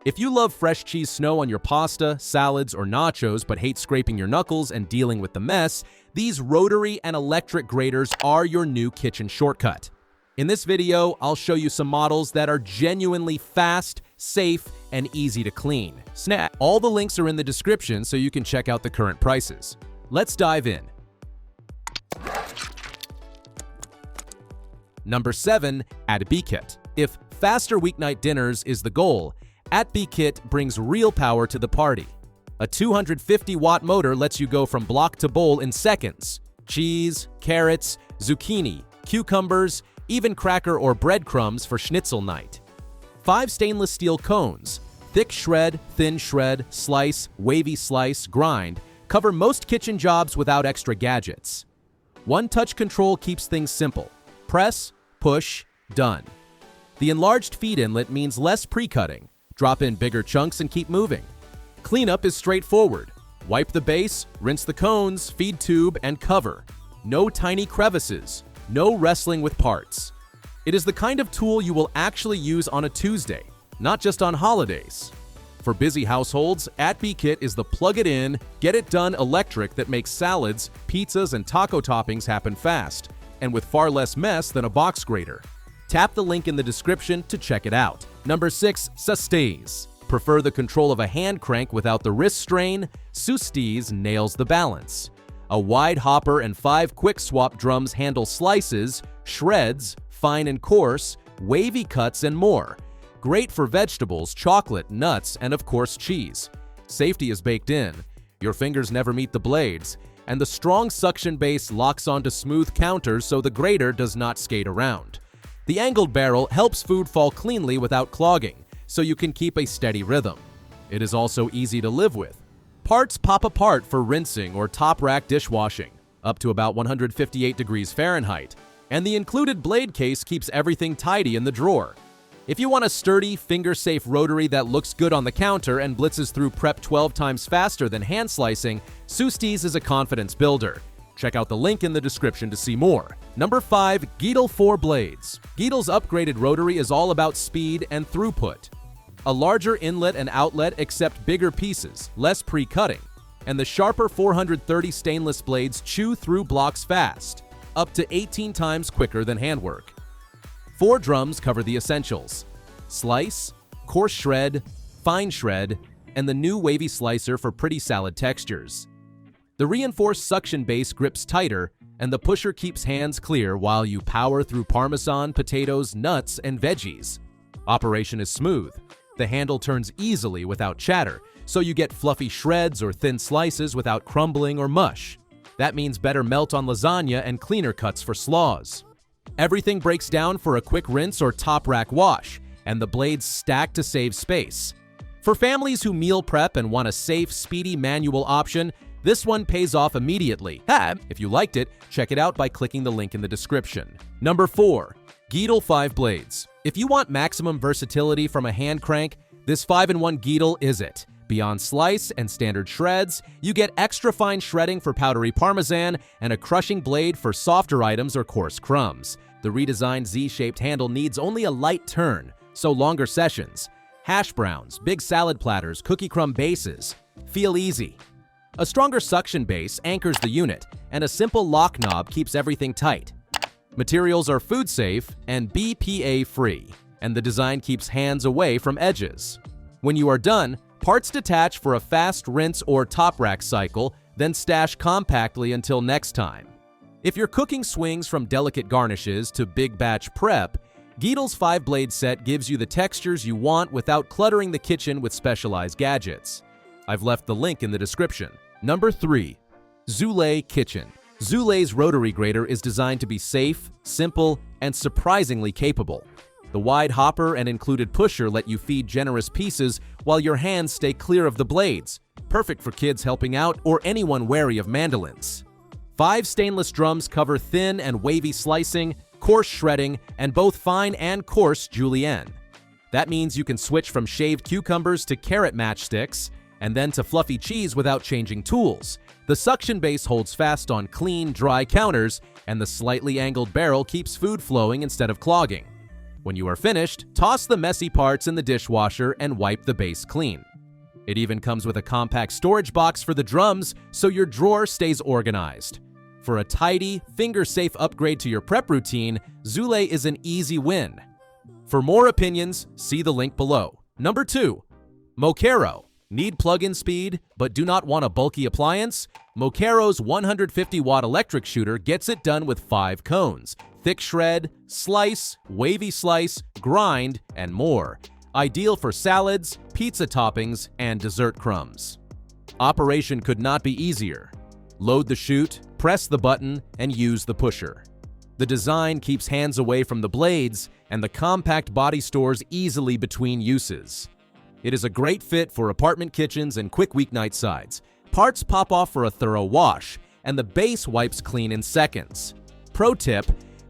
If you love fresh cheese snow on your pasta, salads, or nachos but hate scraping your knuckles and dealing with the mess, these rotary and electric graters are your new kitchen shortcut. In this video, I'll show you some models that are genuinely fast, safe, and easy to clean. Snap! All the links are in the description so you can check out the current prices. Let's dive in. Number 7. Atbkit. If faster weeknight dinners is the goal, Atbkit brings real power to the party. A 250-watt motor lets you go from block to bowl in seconds. Cheese, carrots, zucchini, cucumbers, even cracker or breadcrumbs for schnitzel night. 5 stainless steel cones, thick shred, thin shred, slice, wavy slice, grind, cover most kitchen jobs without extra gadgets. One-touch control keeps things simple. Press, push, done. The enlarged feed inlet means less pre-cutting. Drop in bigger chunks and keep moving. Cleanup is straightforward. Wipe the base, rinse the cones, feed tube, and cover. No tiny crevices. No wrestling with parts. It is the kind of tool you will actually use on a Tuesday, not just on holidays. For busy households, Atbkit is the plug-it-in, get-it-done electric that makes salads, pizzas, and taco toppings happen fast, and with far less mess than a box grater. Tap the link in the description to check it out. Number 6. Susteas. Prefer the control of a hand crank without the wrist strain? Susteas nails the balance. A wide hopper and 5 quick swap drums handle slices, shreds, fine and coarse, wavy cuts, and more. Great for vegetables, chocolate, nuts, and of course cheese. Safety is baked in. Your fingers never meet the blades, and the strong suction base locks onto smooth counters so the grater does not skate around. The angled barrel helps food fall cleanly without clogging, so you can keep a steady rhythm. It is also easy to live with. Parts pop apart for rinsing or top rack dishwashing, up to about 158 degrees Fahrenheit, and the included blade case keeps everything tidy in the drawer. If you want a sturdy, finger-safe rotary that looks good on the counter and blitzes through prep 12 times faster than hand slicing, Susteas is a confidence builder. Check out the link in the description to see more. Number 5. Geedel 4 blades. Geedel's upgraded rotary is all about speed and throughput. A larger inlet and outlet accept bigger pieces, less pre-cutting, and the sharper 430 stainless blades chew through blocks fast, up to 18 times quicker than handwork. 4 drums cover the essentials: slice, coarse shred, fine shred, and the new wavy slicer for pretty salad textures. The reinforced suction base grips tighter, and the pusher keeps hands clear while you power through parmesan, potatoes, nuts, and veggies. Operation is smooth. The handle turns easily without chatter, so you get fluffy shreds or thin slices without crumbling or mush. That means better melt on lasagna and cleaner cuts for slaws. Everything breaks down for a quick rinse or top rack wash, and the blades stack to save space. For families who meal prep and want a safe, speedy manual option, this one pays off immediately. If you liked it, check it out by clicking the link in the description. Number 4. Geedel 5 blades. If you want maximum versatility from a hand crank, this 5-in-1 Geedel is it. Beyond slice and standard shreds, you get extra fine shredding for powdery parmesan and a crushing blade for softer items or coarse crumbs. The redesigned Z-shaped handle needs only a light turn, so longer sessions. Hash browns, big salad platters, cookie crumb bases. Feel easy. A stronger suction base anchors the unit, and a simple lock knob keeps everything tight. Materials are food safe and BPA free, and the design keeps hands away from edges. When you are done, parts detach for a fast rinse or top rack cycle, then stash compactly until next time. If your cooking swings from delicate garnishes to big batch prep, Geedel's 5-blade set gives you the textures you want without cluttering the kitchen with specialized gadgets. I've left the link in the description. Number 3. Zulay Kitchen. Zulay's rotary grater is designed to be safe, simple, and surprisingly capable. The wide hopper and included pusher let you feed generous pieces while your hands stay clear of the blades, perfect for kids helping out or anyone wary of mandolins. 5 stainless drums cover thin and wavy slicing, coarse shredding, and both fine and coarse julienne. That means you can switch from shaved cucumbers to carrot matchsticks, and then to fluffy cheese without changing tools. The suction base holds fast on clean, dry counters, and the slightly angled barrel keeps food flowing instead of clogging. When you are finished, toss the messy parts in the dishwasher and wipe the base clean. It even comes with a compact storage box for the drums so your drawer stays organized. For a tidy, finger-safe upgrade to your prep routine, Zulay is an easy win. For more opinions, see the link below. Number 2. Mokero. Need plug-in speed, but do not want a bulky appliance? Mokero's 150-watt electric shooter gets it done with 5 cones. Thick shred, slice, wavy slice, grind, and more. Ideal for salads, pizza toppings, and dessert crumbs. Operation could not be easier. Load the chute, press the button, and use the pusher. The design keeps hands away from the blades, and the compact body stores easily between uses. It is a great fit for apartment kitchens and quick weeknight sides. Parts pop off for a thorough wash, and the base wipes clean in seconds. Pro tip: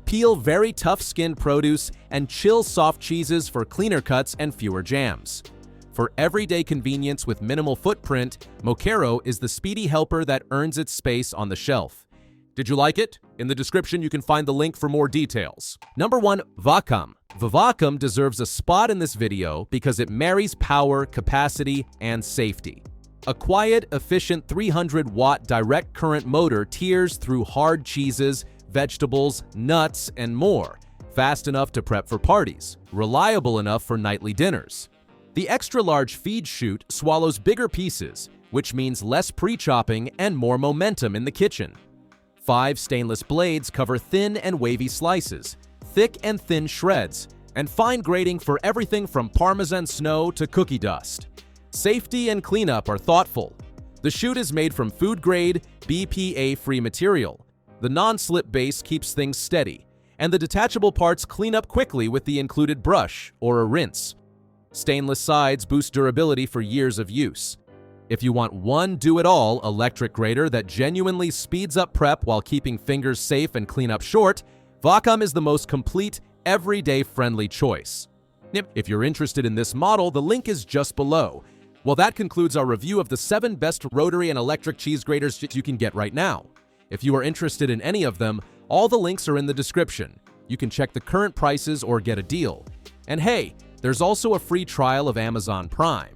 peel very tough-skinned produce and chill soft cheeses for cleaner cuts and fewer jams. For everyday convenience with minimal footprint, Mokero is the speedy helper that earns its space on the shelf. Did you like it? In the description, you can find the link for more details. Number 1. Vvakam. Vvakam deserves a spot in this video because it marries power, capacity, and safety. A quiet, efficient 300-watt direct current motor tears through hard cheeses, vegetables, nuts, and more, fast enough to prep for parties, reliable enough for nightly dinners. The extra-large feed chute swallows bigger pieces, which means less pre-chopping and more momentum in the kitchen. 5 stainless blades cover thin and wavy slices, thick and thin shreds, and fine grating for everything from parmesan snow to cookie dust. Safety and cleanup are thoughtful. The chute is made from food-grade, BPA-free material. The non-slip base keeps things steady, and the detachable parts clean up quickly with the included brush or a rinse. Stainless sides boost durability for years of use. If you want one do-it-all electric grater that genuinely speeds up prep while keeping fingers safe and cleanup short, Vvakam is the most complete, everyday-friendly choice. If you're interested in this model, the link is just below. Well, that concludes our review of the 7 best rotary and electric cheese graters you can get right now. If you are interested in any of them, all the links are in the description. You can check the current prices or get a deal. And hey, there's also a free trial of Amazon Prime.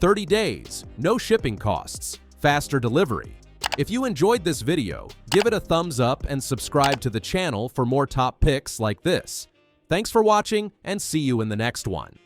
30 days, no shipping costs, faster delivery. If you enjoyed this video, give it a thumbs up and subscribe to the channel for more top picks like this. Thanks for watching, and see you in the next one.